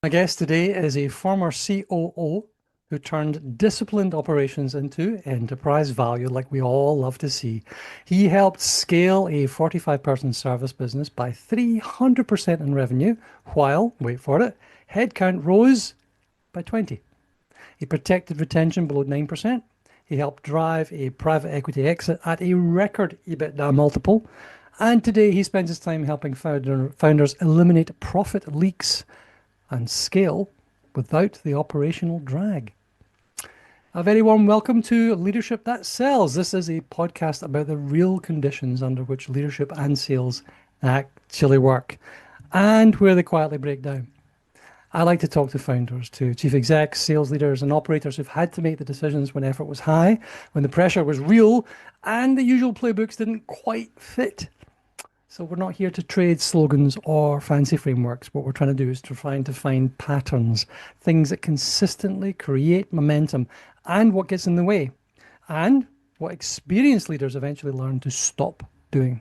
My guest today is a former COO who turned disciplined operations into enterprise value, like we all love to see. He helped scale a 45-person service business by 300% in revenue, while, wait for it, headcount rose by 20. He protected retention below 9%. He helped drive a private equity exit at a record EBITDA multiple. And today he spends his time helping founders eliminate profit leaks and scale without the operational drag. A very warm welcome to Leadership That Sells. This is a podcast about the real conditions under which leadership and sales actually work and where they quietly break down. I like to talk to founders, to chief execs, sales leaders, and operators who've had to make the decisions when effort was high, when the pressure was real, and the usual playbooks didn't quite fit. So we're not here to trade slogans or fancy frameworks. What we're trying to do is to find patterns, things that consistently create momentum, and what gets in the way, and what experienced leaders eventually learn to stop doing.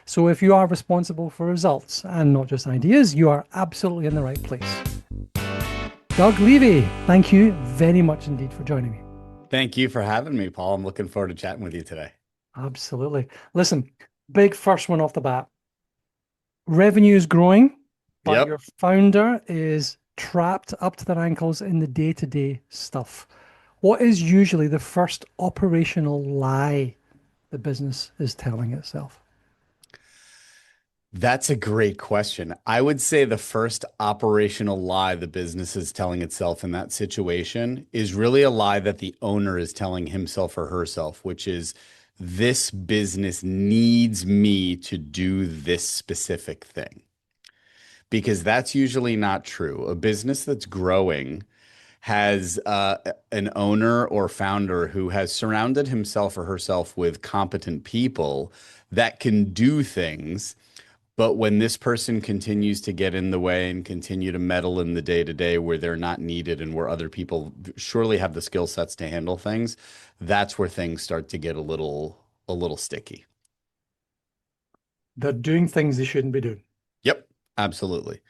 So if you are responsible for results and not just ideas, you are absolutely in the right place. Doug Levy, thank you very much indeed for joining me. Thank you for having me, Paul. I'm looking forward to chatting with you today. Absolutely. Listen, big first one off the bat. Revenue is growing, but your founder is trapped up to their ankles in the day-to-day stuff. What is usually the first operational lie the business is telling itself? That's a great question. I would say the first operational lie the business is telling itself in that situation is really a lie that the owner is telling himself or herself, which is, this business needs me to do this specific thing. Because that's usually not true. A business that's growing has an owner or founder who has surrounded himself or herself with competent people that can do things. But when this person continues to get in the way and continue to meddle in the day-to-day where they're not needed and where other people surely have the skill sets to handle things, that's where things start to get a little sticky. They're doing things they shouldn't be doing. Yep, absolutely.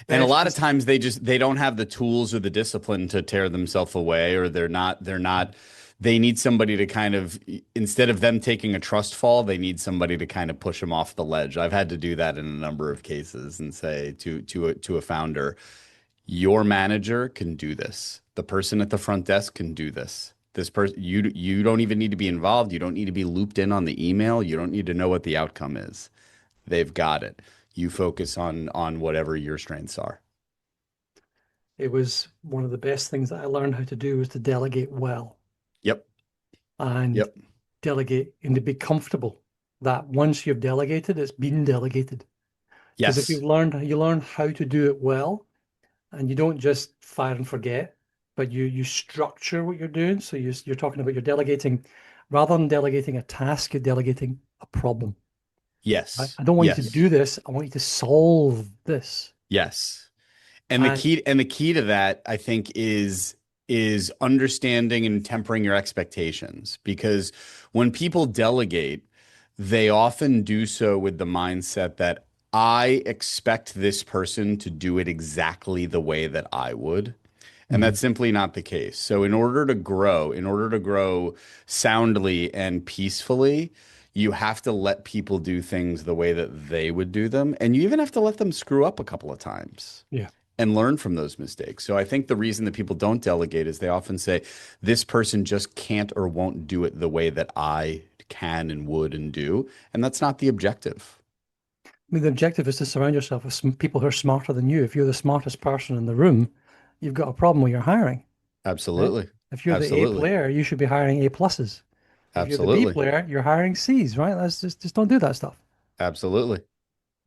And a lot of times they don't have the tools or the discipline to tear themselves away, or they need somebody to kind of, instead of them taking a trust fall, they need somebody to kind of push them off the ledge. I've had to do that in a number of cases and say to a founder, your manager can do this. The person at the front desk can do this. This person, you don't even need to be involved. You don't need to be looped in on the email. You don't need to know what the outcome is. They've got it. You focus on whatever your strengths are. It was one of the best things that I learned how to do was to delegate well. Yep. And delegate and to be comfortable that once you've delegated, it's been delegated. Yes. Because if you learn how to do it well, and you don't just fire and forget, but you structure what you're doing. So you're talking about you're delegating, rather than delegating a task, you're delegating a problem. Yes. I don't want you to do this. I want you to solve this. Yes. And the key to that, I think, is understanding and tempering your expectations. Because when people delegate, they often do so with the mindset that I expect this person to do it exactly the way that I would. And that's simply not the case. So in order to grow soundly and peacefully, you have to let people do things the way that they would do them. And you even have to let them screw up a couple of times. Yeah. And learn from those mistakes. So I think the reason that people don't delegate is they often say, this person just can't or won't do it the way that I can and would and do. And that's not the objective. I mean, the objective is to surround yourself with some people who are smarter than you. If you're the smartest person in the room, you've got a problem with your hiring. Absolutely. Right? If you're the A player, you should be hiring A pluses. If you're the B player, you're hiring C's, right? That's just don't do that stuff. Absolutely.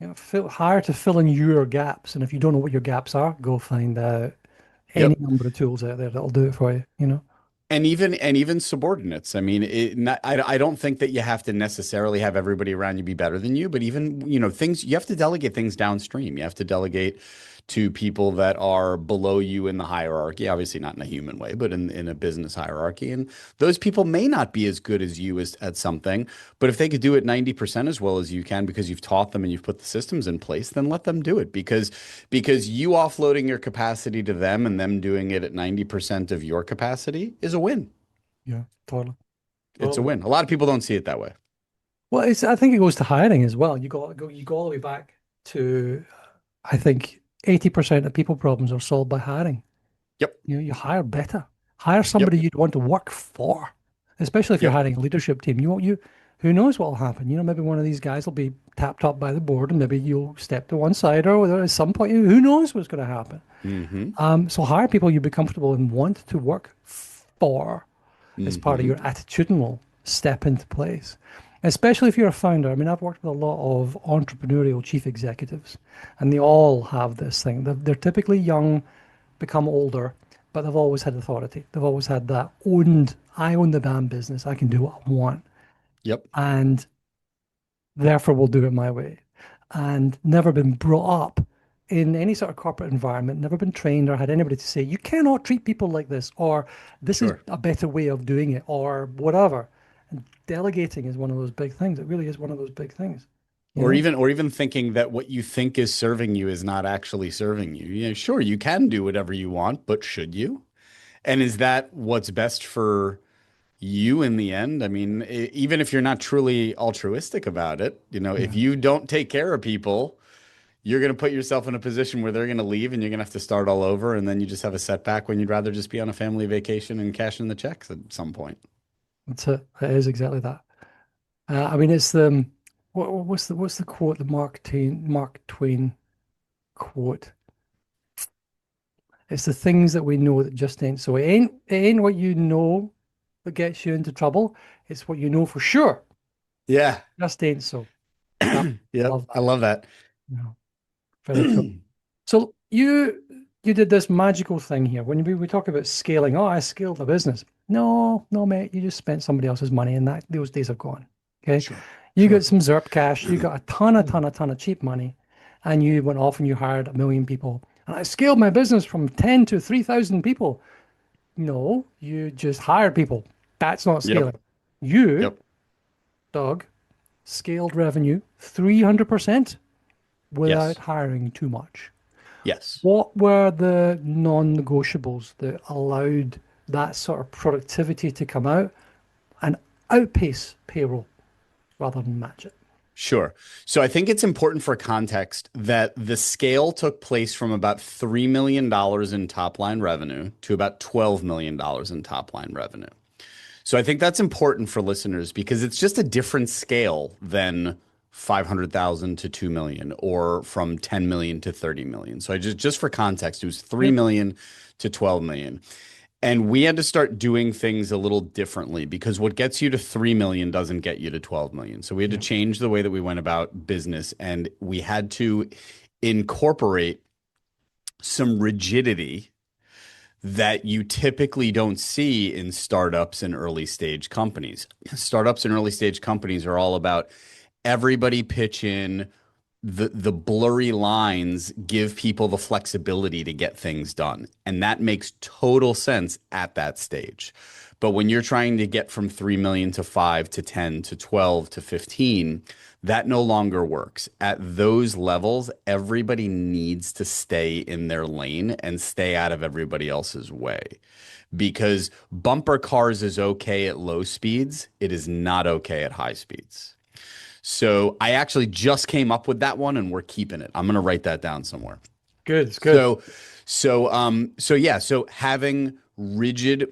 You know, hire to fill in your gaps. And if you don't know what your gaps are, go find any number of tools out there that'll do it for you, you know? and even subordinates. I mean, I don't think that you have to necessarily have everybody around you be better than you, but even, things you have to delegate things downstream. You have to delegate to people that are below you in the hierarchy, obviously not in a human way, but in a business hierarchy. And those people may not be as good as you as at something, but if they could do it 90% as well as you can because you've taught them and you've put the systems in place, then let them do it because you offloading your capacity to them and them doing it at 90% of your capacity is a win. Yeah, totally. It's a Totally. win. A lot of people don't see it that way. Well, I think it goes to hiring as well. You go all the way back to, I think 80% of people problems are solved by hiring. Yep. You hire better. Hire Yep. somebody you'd want to work for, especially if you're Yep. hiring a leadership team. Who knows what will happen? Maybe one of these guys will be tapped up by the board and maybe you'll step to one side or at some point, who knows what's going to happen? Mm-hmm. So hire people you'd be comfortable and want to work for as part of Mm-hmm. your attitudinal step into place. Especially if you're a founder. I mean, I've worked with a lot of entrepreneurial chief executives, and they all have this thing. They're typically young, become older, but they've always had authority. They've always had that I own the damn business. I can do what I want. Yep. And therefore will do it my way. And never been brought up in any sort of corporate environment, never been trained or had anybody to say, you cannot treat people like this, or this is Sure. a better way of doing it, or whatever. And delegating is one of those big things. It really is one of those big things, you Or know? even thinking that what you think is serving you is not actually serving you. Sure, you can do whatever you want, but should you? And is that what's best for you in the end? I mean, even if you're not truly altruistic about it, if Yeah. you don't take care of people, you're going to put yourself in a position where they're going to leave and you're going to have to start all over. And then you just have a setback when you'd rather just be on a family vacation and cash in the checks at some point. That's it. It is exactly that. I mean, it's the what's the quote? The Mark Twain quote. It's the things that we know that just ain't so. It ain't what you know that gets you into trouble. It's what you know for sure. Yeah. Just ain't so. I Yep. love I that. love that. Yeah, very cool. So you did this magical thing here. When we talk about scaling, oh, I scaled the business. No, no, mate, you just spent somebody else's money and that those days are gone. Okay. Sure. You got Sure. some ZERP cash, you got a ton of cheap money, and you went off and you hired 1 million people. And I scaled my business from 10 to 3,000 people. No, you just hired people. That's not Yep. scaling. You, Yep. Doug, scaled revenue 300% without Yes. hiring too much. Yes. What were the non-negotiables that allowed that sort of productivity to come out and outpace payroll rather than match it? Sure. So I think it's important for context that the scale took place from about $3 million in top line revenue to about $12 million in top line revenue. So I think that's important for listeners because it's just a different scale than 500,000 to 2 million or from 10 million to 30 million. So I just for context, it was 3 Yep. million to 12 million. And we had to start doing things a little differently because what gets you to 3 million doesn't get you to 12 million. So we had to Yeah. change the way that we went about business and we had to incorporate some rigidity that you typically don't see in startups and early stage companies. Startups and early stage companies are all about everybody pitch in, the blurry lines give people the flexibility to get things done. And that makes total sense at that stage. But when you're trying to get from 3 million to 5 to 10 to 12 to 15, that no longer works. At those levels, everybody needs to stay in their lane and stay out of everybody else's way. Because bumper cars is okay at low speeds, it is not okay at high speeds. So I actually just came up with that one and we're keeping it. I'm going to write that down somewhere. Good, it's good. So having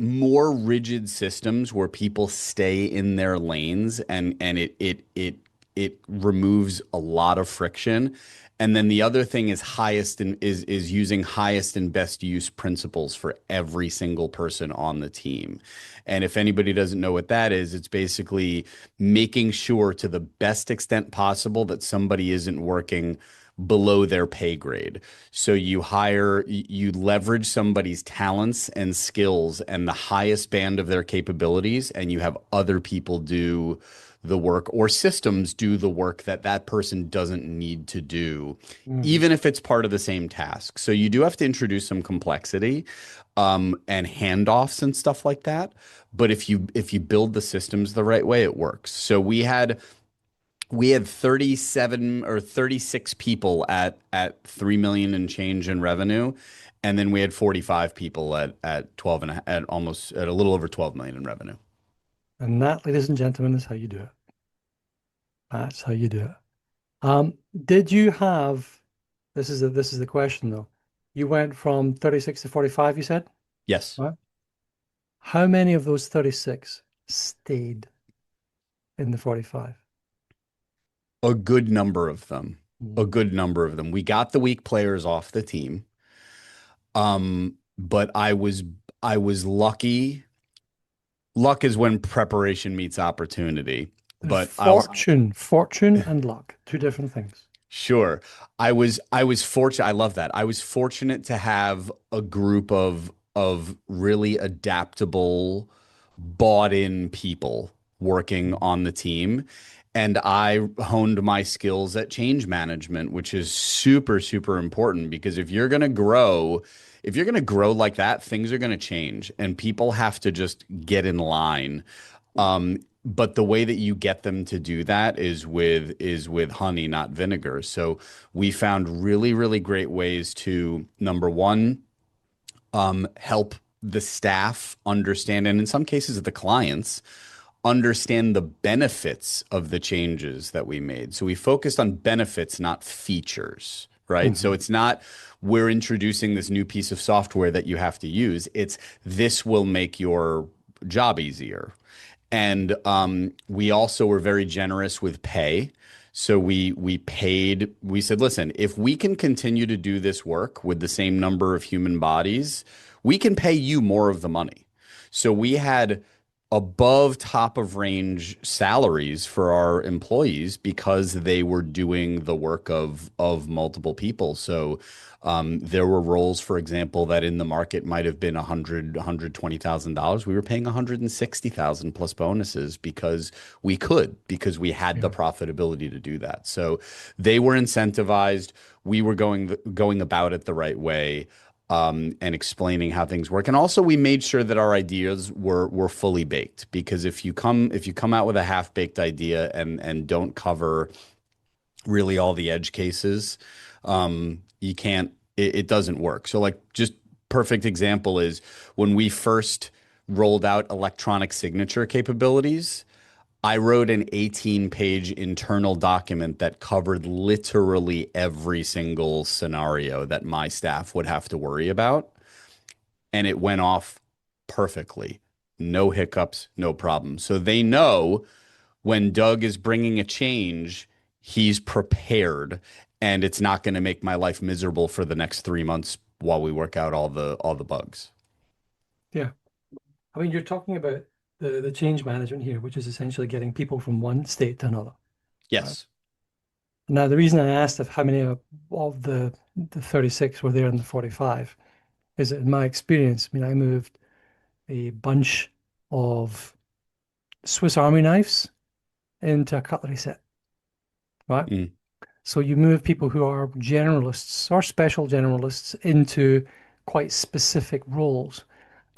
more rigid systems where people stay in their lanes and it removes a lot of friction. And then the other thing is is using highest and best use principles for every single person on the team. And if anybody doesn't know what that is, it's basically making sure to the best extent possible that somebody isn't working below their pay grade. So you leverage somebody's talents and skills and the highest band of their capabilities, and you have other people do the work, or systems do the work that that person doesn't need to do, Mm. even if it's part of the same task. So you do have to introduce some complexity, and handoffs and stuff like that. But if you build the systems the right way, it works. So we had 37 or 36 people at 3 million and change in revenue, and then we had 45 people at 12 and at almost at a little over 12 million in revenue. And that, ladies and gentlemen, is how you do it. That's how you do it. Did you have, this is the question though. You went from 36 to 45, you said, Yes, right? How many of those 36 stayed in the 45? a good number of them. A Mm. good number of them. We got the weak players off the team. But I was lucky. Luck is when preparation meets opportunity. There's But I'll fortune and luck, two different things. Sure. I was fortunate. I love that. I was fortunate to have a group of really adaptable, bought in people working on the team. And I honed my skills at change management, which is super, super important because if you're going to grow like that, things are going to change and people have to just get in line. But the way that you get them to do that is with honey, not vinegar. So we found really, really great ways to, number one, help the staff understand, and in some cases the clients understand the benefits of the changes that we made. So we focused on benefits, not features, right? So Mhm. it's not we're introducing this new piece of software that you have to use. It's this will make your job easier. And we also were very generous with pay. So we paid, we said, listen, if we can continue to do this work with the same number of human bodies, we can pay you more of the money. So we had above top of range salaries for our employees because they were doing the work of multiple people. So there were roles, for example, that in the market might have been 120,000 dollars. We were paying 160,000 plus bonuses because we had the Yeah. profitability to do that. So they were incentivized. We were going about it the right way, and explaining how things work. And also we made sure that our ideas were fully baked because if you come out with a half baked idea and don't cover really all the edge cases, you can't, it doesn't work. So like just perfect example is when we first rolled out electronic signature capabilities, I wrote an 18-page internal document that covered literally every single scenario that my staff would have to worry about, and it went off perfectly. No hiccups, no problems. So they know when Doug is bringing a change, he's prepared and it's not going to make my life miserable for the next 3 months while we work out all the bugs. Yeah. I mean, you're talking about the change management here, which is essentially getting people from one state to another, right? Yes. Now, the reason I asked if how many of the 36 were there in the 45 is that in my experience, I mean, I moved a bunch of Swiss Army knives into a cutlery set, right? Mm. So you move people who are generalists or special generalists into quite specific roles.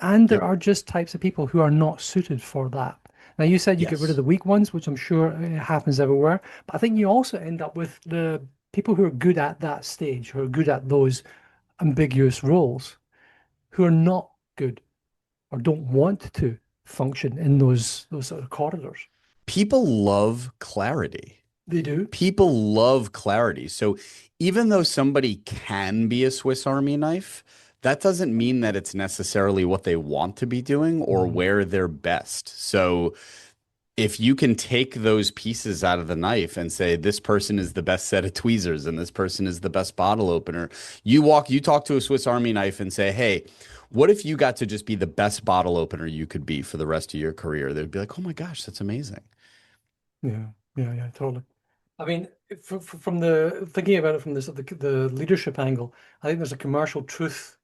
And there Yep. are just types of people who are not suited for that. Now, you said you get rid of Yes. the weak ones, which I'm sure happens everywhere. But I think you also end up with the people who are good at that stage, who are good at those ambiguous roles, who are not good or don't want to function in those sort of corridors. People love clarity. They do. People love clarity. So even though somebody can be a Swiss Army knife, that doesn't mean that it's necessarily what they want to be doing or Mhm. where they're best. So if you can take those pieces out of the knife and say this person is the best set of tweezers and this person is the best bottle opener, you talk to a Swiss Army knife and say, "Hey, what if you got to just be the best bottle opener you could be for the rest of your career?" They'd be like, "Oh my gosh, that's amazing." Yeah, yeah, yeah, totally. I mean, from the thinking about it from this the leadership angle, I think there's a commercial truth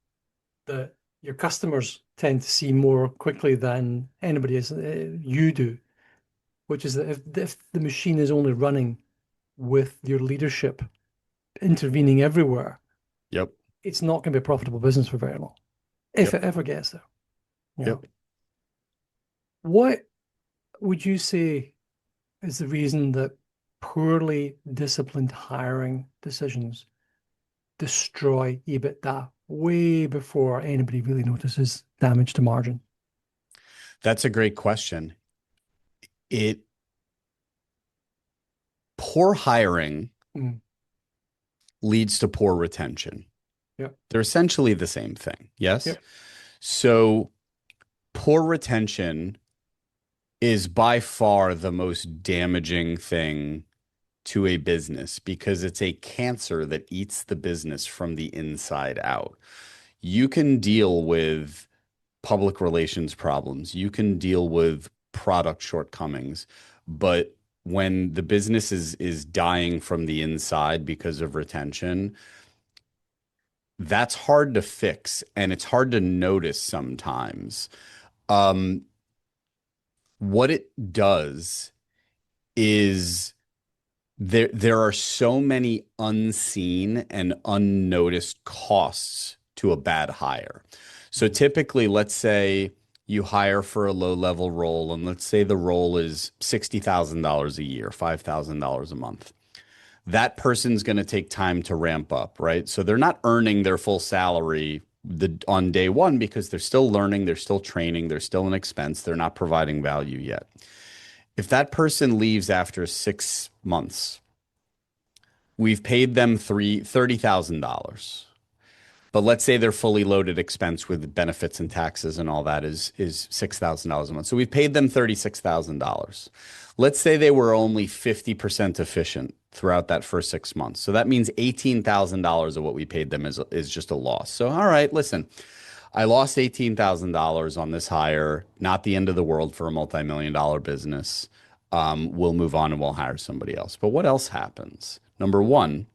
that your customers tend to see more quickly than anybody is you do, which is that if the machine is only running with your leadership intervening everywhere, Yep. it's not going to be a profitable business for very long, if Yep. it ever gets there. You know, Yep. what would you say is the reason that poorly disciplined hiring decisions destroy EBITDA way before anybody really notices damage to margin? That's a great question. It Poor hiring Mm, leads to poor retention. yep, They're essentially the same thing. Yes. yep, So poor retention is by far the most damaging thing to a business because it's a cancer that eats the business from the inside out. You can deal with public relations problems, you can deal with product shortcomings, but when the business is dying from the inside because of retention, that's hard to fix and it's hard to notice sometimes. Um, what it does is there are so many unseen and unnoticed costs to a bad hire. So typically, let's say you hire for a low level role, and let's say the role is $60,000 a year, $5,000 a month. That person's going to take time to ramp up, right? So they're not earning their full salary on day one because they're still learning, they're still training, they're still an expense, they're not providing value yet. If that person leaves after 6 months, we've paid them $30,000. But let's say their fully loaded expense with benefits and taxes and all that is $6,000 a month. So we've paid them $36,000. Let's say they were only 50% efficient throughout that first 6 months. So that means $18,000 of what we paid them is just a loss. So all right, listen, I lost $18,000 on this hire. Not the end of the world for a multi-million dollar business. We'll move on and we'll hire somebody else. But what else happens? Number one,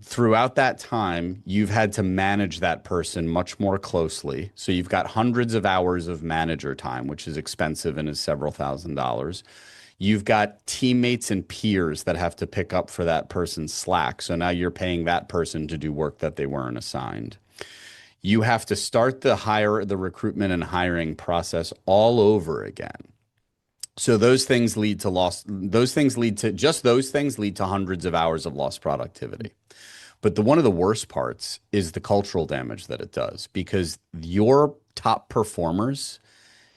throughout that time, you've had to manage that person much more closely. So you've got hundreds of hours of manager time, which is expensive and is several $1,000s. You've got teammates and peers that have to pick up for that person's slack. So now you're paying that person to do work that they weren't assigned. You have to start the recruitment and hiring process all over again. So those things lead to those things lead to hundreds of hours of lost productivity. But one of the worst parts is the cultural damage that it does because your top performers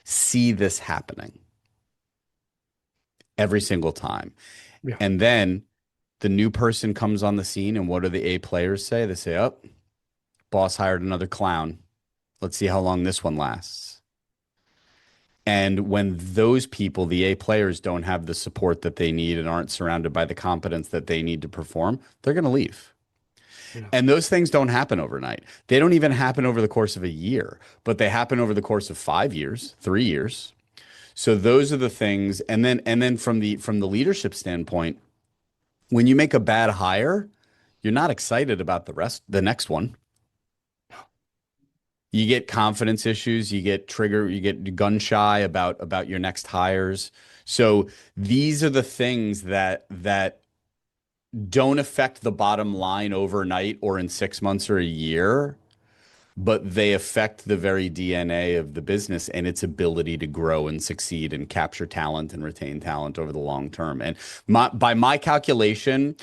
see this happening every single time. yeah, And then the new person comes on the scene, and what do the A players say? They say, "Oh, boss hired another clown. Let's see how long this one lasts." And when those people, the A players, don't have the support that they need and aren't surrounded by the competence that they need to perform, they're going to leave. yeah. And those things don't happen overnight. They don't even happen over the course of a year, but they happen over the course of 5 years, 3 years. So those are the things. And then from the leadership standpoint, when you make a bad hire, you're not excited about the next one. You get confidence issues, you get gun shy about your next hires. So these are the things that don't affect the bottom line overnight or in 6 months or a year, but they affect the very DNA of the business and its ability to grow and succeed and capture talent and retain talent over the long term. And by my calculation,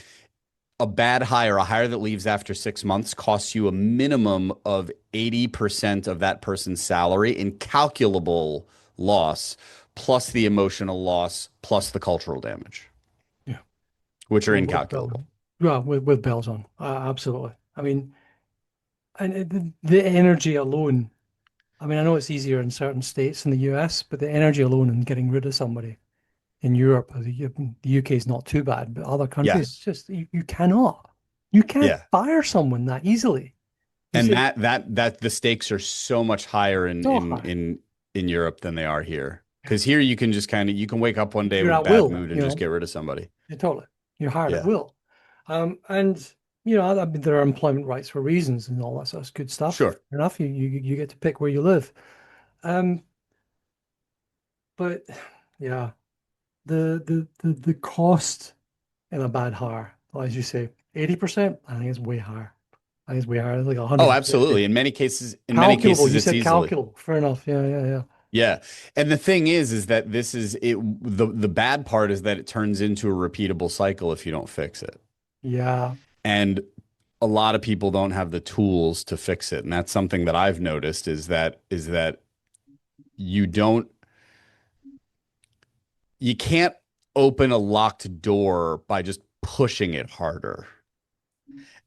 a hire that leaves after 6 months costs you a minimum of 80% of that person's salary in calculable loss, plus the emotional loss, plus the cultural damage, Yeah. which are With incalculable. well, with bells on, absolutely. I mean, and the energy alone. I mean, I know it's easier in certain states in the US, but the energy alone in getting rid of somebody in Europe, the UK is not too bad, but other Yeah. countries, just you cannot, you can't Yeah. fire someone that easily. You And say that the stakes are so much higher in so in high. in in Europe than they are here. Because here you can just you can wake up one day You're with a at bad will, mood and just get rid of somebody. totally. You're hired at Yeah, will. And I mean, there are employment rights for reasons and all that sort of good stuff. sure. Fair enough. You get to pick where you live. Um, but yeah, the cost in a bad hire, well, as you say, 80%, I think it's way higher. I think it's way higher. It's like Oh, 150. absolutely. In many Calculable. cases, You it's said easily. calculable. Fair enough. Yeah, yeah, yeah. Yeah. And the thing is that this is it. The bad part is that it turns into a repeatable cycle if you don't fix it. Yeah. And a lot of people don't have the tools to fix it. And that's something that I've noticed is that you don't you can't open a locked door by just pushing it harder.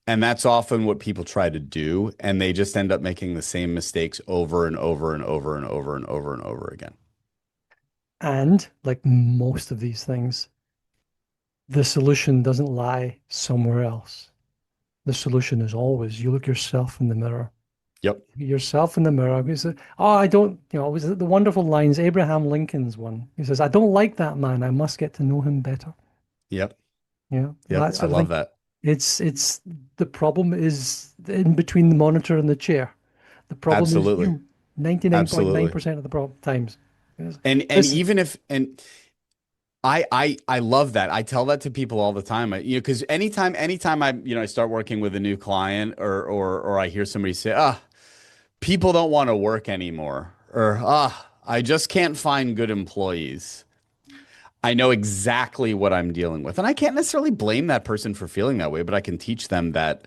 And that's often what people try to do, and they just end up making the same mistakes over and over and over and over and over and over again. And like most of these things, the solution doesn't lie somewhere else. The solution is always you look yourself in the mirror. Yep. Yourself in the mirror. I don't, it was the wonderful lines, Abraham Lincoln's one. He says, I don't like that man. I must get to know him better. Yep. Yep. That I sort of love thing. that. It's the problem is in between the monitor and the chair. The problem is Absolutely. you Absolutely. 99.9% of the problem times. Yes. And Listen, even if and I love that. I tell that to people all the time. Because anytime I start working with a new client or I hear somebody say, people don't want to work anymore, or I just can't find good employees. I know exactly what I'm dealing with. And I can't necessarily blame that person for feeling that way, but I can teach them that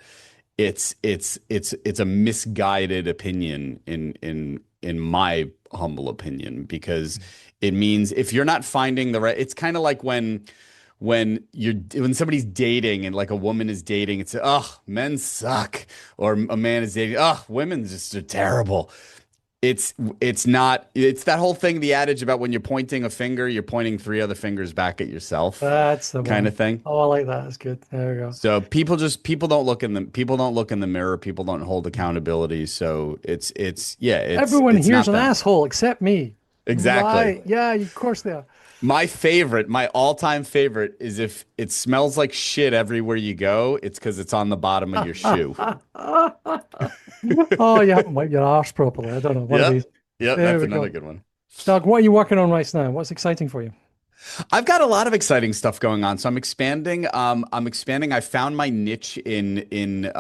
it's a misguided opinion in my humble opinion, because it means if you're not finding the right, it's kind of like when somebody's dating and like a woman is dating, it's men suck, or a man is dating, women just are terrible. It's not, it's that whole thing, the adage about when you're pointing a finger, you're pointing three other fingers back at yourself, that's the kind one. of thing. Oh, I like that. That's good. There we go. So people don't look in the mirror, people don't hold accountability. So Everyone it's here's not an them. asshole except me. Exactly. Right. Yeah, of course they are. My all-time favorite is if it smells like shit everywhere you go, it's because it's on the bottom of your shoe. Oh, you haven't wiped your arse properly. I don't know. One of Yep. these. Yep, There that's we another go. good one. Doug, what are you working on right now? What's exciting for you? I've got a lot of exciting stuff going on, so I'm expanding. I'm expanding. I found my niche in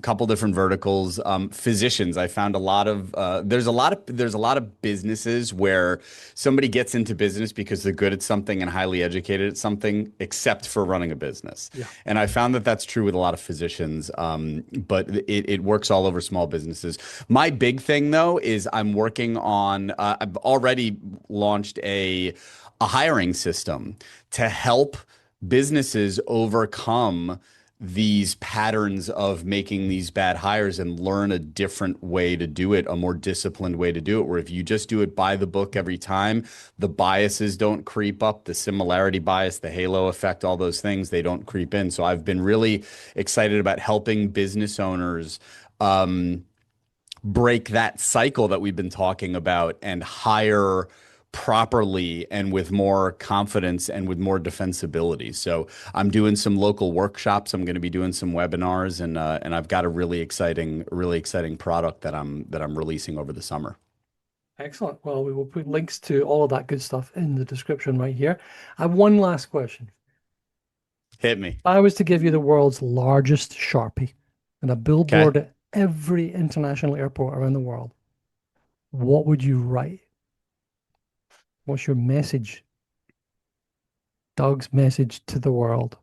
couple different verticals. Physicians. I found a lot of there's a lot of businesses where somebody gets into business because they're good at something and highly educated at something, except for running a business. Yeah. And I found that that's true with a lot of physicians. But it works all over small businesses. My big thing though is I'm working on. I've already launched a hiring system to help businesses overcome these patterns of making these bad hires and learn a different way to do it, a more disciplined way to do it, where if you just do it by the book every time, the biases don't creep up, the similarity bias, the halo effect, all those things, they don't creep in. So I've been really excited about helping business owners break that cycle that we've been talking about and hire properly and with more confidence and with more defensibility. So I'm doing some local workshops. I'm going to be doing some webinars, and I've got a really exciting product that I'm releasing over the summer. Excellent. Well, we will put links to all of that good stuff in the description right here. I have one last question. Hit me. If I was to give you the world's largest Sharpie and a Okay. billboard at every international airport around the world, what would you write? What's your message? Doug's message to the world.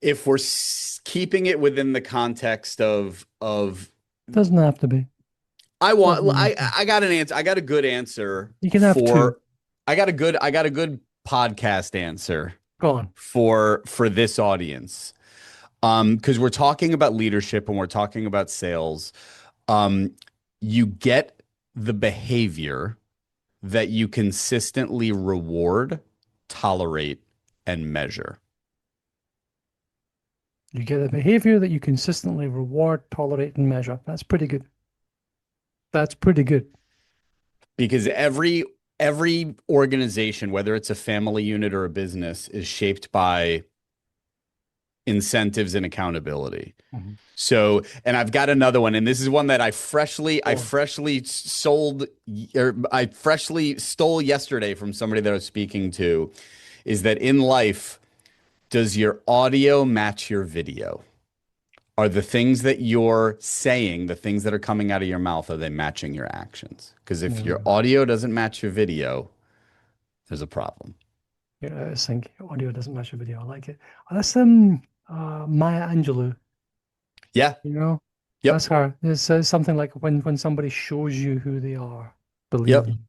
If we're keeping it within the context of Doesn't have to be. Doesn't have to. I got an answer. I got a good answer You can have two. for I got a good podcast answer Go on. for this audience. Because we're talking about leadership and we're talking about sales. Um, you get the behavior that you consistently reward, tolerate, and measure. You get a behavior that you consistently reward, tolerate, and measure. That's pretty good. That's pretty good. Because every organization, whether it's a family unit or a business, is shaped by incentives and accountability. Mhm. So, and I've got another one, and this is one that I freshly Oh, stole yesterday from somebody that I was speaking to, is that in life, does your audio match your video? Are the things that you're saying, the things that are coming out of your mouth, are they matching your actions? Because if your yeah. audio doesn't match your video, there's a problem. Yeah, I think audio doesn't match the video. I like it. Oh, that's Maya Angelou. Yeah. You know, Yep. that's her. It says something like when somebody shows you who they are, believe Yep. them.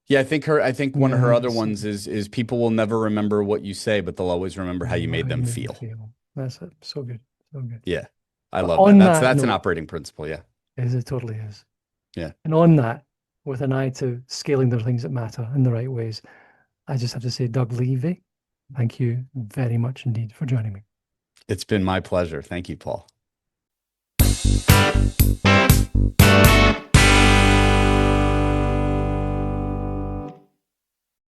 Yeah, I think one of her Yeah, other ones is people will never remember what you say, but they'll always remember how you made how you them made me feel. feel. That's it. So good, so good. Yeah. I But love that. on That's that that's an note, operating principle. Yeah. it totally is. Yeah. And on that, with an eye to scaling the things that matter in the right ways, I just have to say, Doug Levy, thank you very much indeed for joining me. It's been my pleasure. Thank you, Paul.